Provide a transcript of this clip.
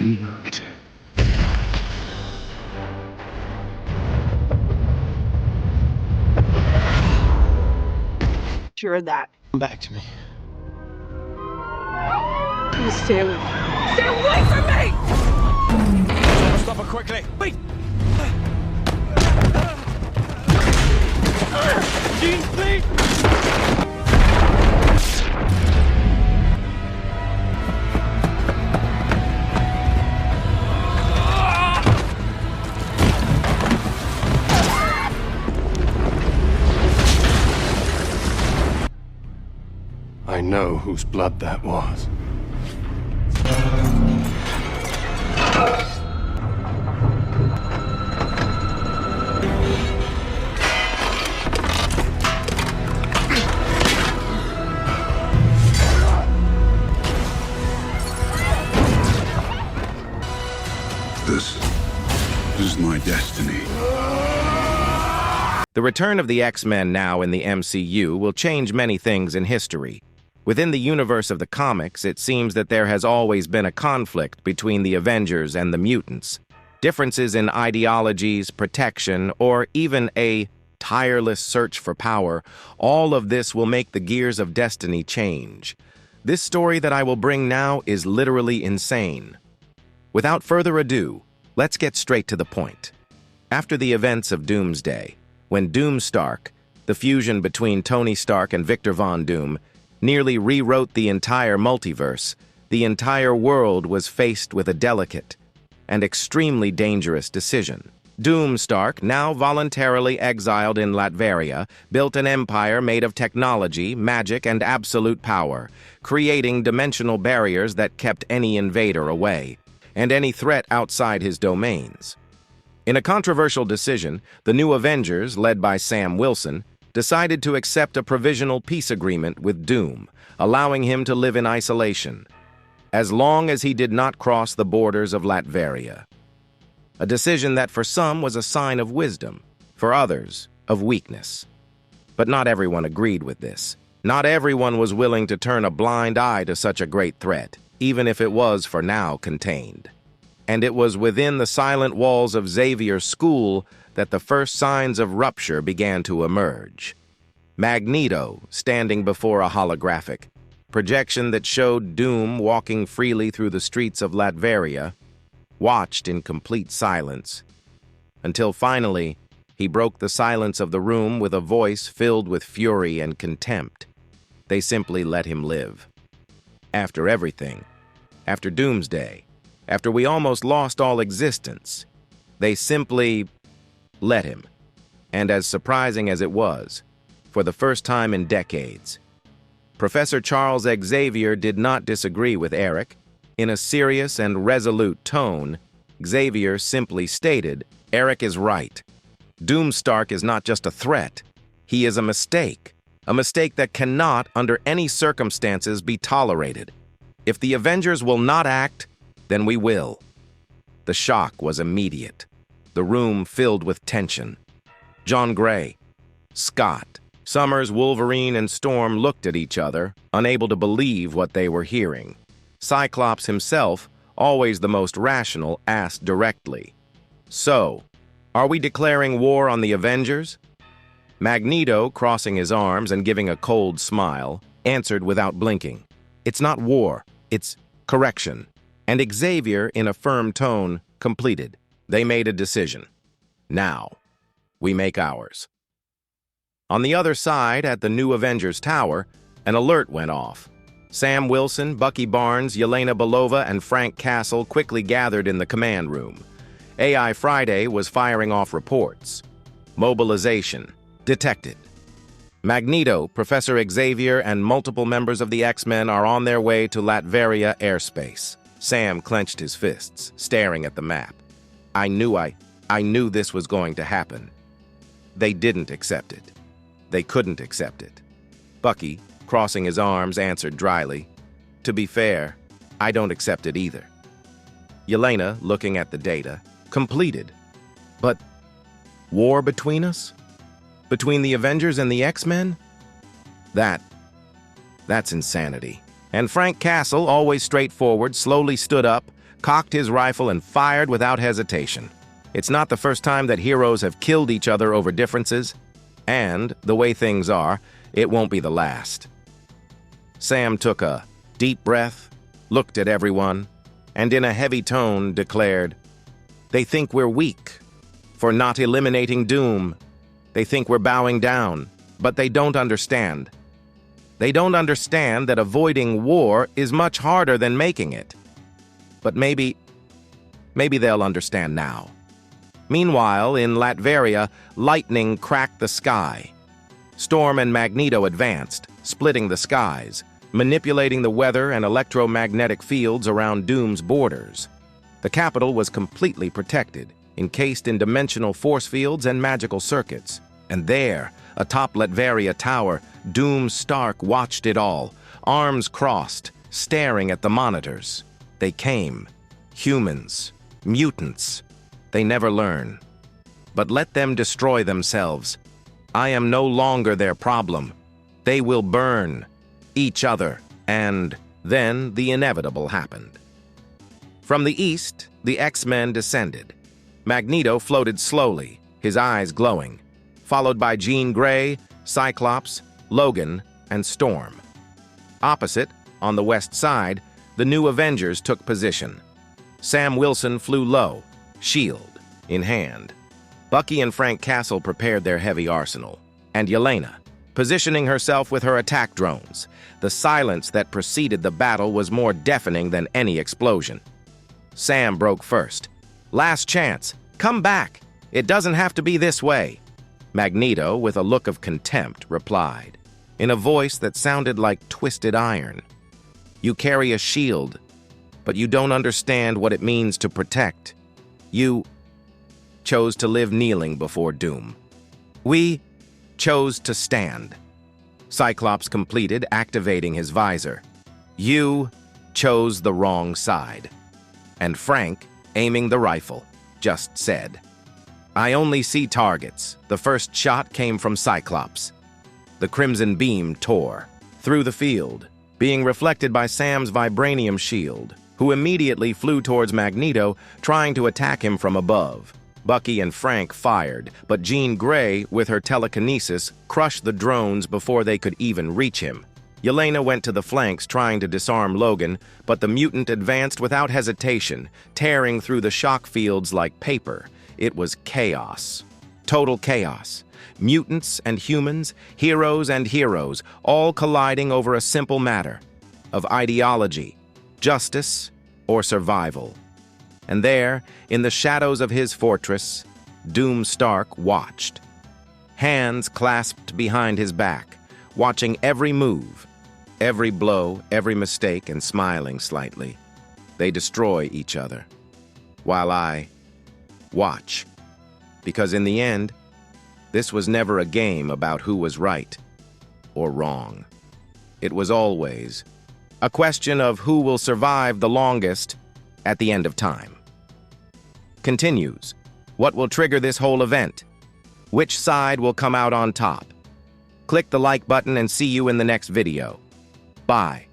Sure of that. Come back to me. Stay away. Stay away from me! Stop her quickly! Wait! Jean, please! I know whose blood that was. This is my destiny. The return of the X-Men now in the MCU will change many things in history. Within the universe of the comics, it seems that there has always been a conflict between the Avengers and the mutants. Differences in ideologies, protection, or even a tireless search for power, all of this will make the gears of destiny change. This story that I will bring now is literally insane. Without further ado, let's get straight to the point. After the events of Doomsday, when Doom Stark, the fusion between Tony Stark and Victor Von Doom, nearly rewrote the entire multiverse, the entire world was faced with a delicate and extremely dangerous decision. Doom Stark, now voluntarily exiled in Latveria, built an empire made of technology, magic, and absolute power, creating dimensional barriers that kept any invader away, and any threat outside his domains. In a controversial decision, the new Avengers, led by Sam Wilson, decided to accept a provisional peace agreement with Doom, allowing him to live in isolation, as long as he did not cross the borders of Latveria. A decision that for some was a sign of wisdom, for others, of weakness. But not everyone agreed with this. Not everyone was willing to turn a blind eye to such a great threat, even if it was for now contained. And it was within the silent walls of Xavier's school that the first signs of rupture began to emerge. Magneto, standing before a holographic projection that showed Doom walking freely through the streets of Latveria, watched in complete silence, until finally he broke the silence of the room with a voice filled with fury and contempt. They simply let him live. After everything, after Doomsday, after we almost lost all existence, they simply let him. And as surprising as it was, for the first time in decades, Professor Charles Xavier did not disagree with Eric. In a serious and resolute tone, Xavier simply stated, "Eric is right. Doomstark is not just a threat. He is a mistake that cannot, under any circumstances, be tolerated. If the Avengers will not act, then we will." The shock was immediate. The room filled with tension. John Gray, Scott, Summers, Wolverine, and Storm looked at each other, unable to believe what they were hearing. Cyclops himself, always the most rational, asked directly, "So, are we declaring war on the Avengers?" Magneto, crossing his arms and giving a cold smile, answered without blinking, "It's not war, it's correction." And Xavier, in a firm tone, completed, "They made a decision. Now, we make ours." On the other side, at the new Avengers Tower, an alert went off. Sam Wilson, Bucky Barnes, Yelena Belova, and Frank Castle quickly gathered in the command room. AI Friday was firing off reports. Mobilization detected. Magneto, Professor Xavier, and multiple members of the X-Men are on their way to Latveria airspace. Sam clenched his fists, staring at the map. I knew this was going to happen. They didn't accept it. They couldn't accept it. Bucky, crossing his arms, answered dryly, "To be fair, I don't accept it either." Yelena, looking at the data, completed. "But war between us? Between the Avengers and the X-Men? That's insanity." And Frank Castle, always straightforward, slowly stood up, cocked his rifle and fired without hesitation. It's not the first time that heroes have killed each other over differences, and, the way things are, it won't be the last. Sam took a deep breath, looked at everyone, and in a heavy tone declared, "They think we're weak for not eliminating Doom. They think we're bowing down, but they don't understand. They don't understand that avoiding war is much harder than making it. But maybe they'll understand now." Meanwhile, in Latveria, lightning cracked the sky. Storm and Magneto advanced, splitting the skies, manipulating the weather and electromagnetic fields around Doom's borders. The capital was completely protected, encased in dimensional force fields and magical circuits. And there, atop Latveria Tower, Doom Stark watched it all, arms crossed, staring at the monitors. They came. Humans. Mutants. They never learn. But let them destroy themselves. I am no longer their problem. They will burn each other, and then the inevitable happened. From the east, the X-Men descended. Magneto floated slowly, his eyes glowing, followed by Jean Grey, Cyclops, Logan, and Storm. Opposite, on the west side, the new Avengers took position. Sam Wilson flew low, shield in hand. Bucky and Frank Castle prepared their heavy arsenal, and Yelena, positioning herself with her attack drones. The silence that preceded the battle was more deafening than any explosion. Sam broke first. "Last chance. Come back. It doesn't have to be this way." Magneto, with a look of contempt, replied, in a voice that sounded like twisted iron. "You carry a shield, but you don't understand what it means to protect. You chose to live kneeling before Doom. We chose to stand." Cyclops completed, activating his visor. "You chose the wrong side." And Frank, aiming the rifle, just said, "I only see targets." The first shot came from Cyclops. The crimson beam tore through the field, being reflected by Sam's vibranium shield, who immediately flew towards Magneto, trying to attack him from above. Bucky and Frank fired, but Jean Grey, with her telekinesis, crushed the drones before they could even reach him. Yelena went to the flanks trying to disarm Logan, but the mutant advanced without hesitation, tearing through the shock fields like paper. It was chaos. Total chaos. Mutants and humans, heroes and heroes, all colliding over a simple matter of ideology, justice, or survival. And there, in the shadows of his fortress, Doom Stark watched. Hands clasped behind his back, watching every move, every blow, every mistake, and smiling slightly. They destroy each other, while I watch. Because in the end, this was never a game about who was right or wrong. It was always a question of who will survive the longest at the end of time. Continues. What will trigger this whole event? Which side will come out on top? Click the like button and see you in the next video. Bye.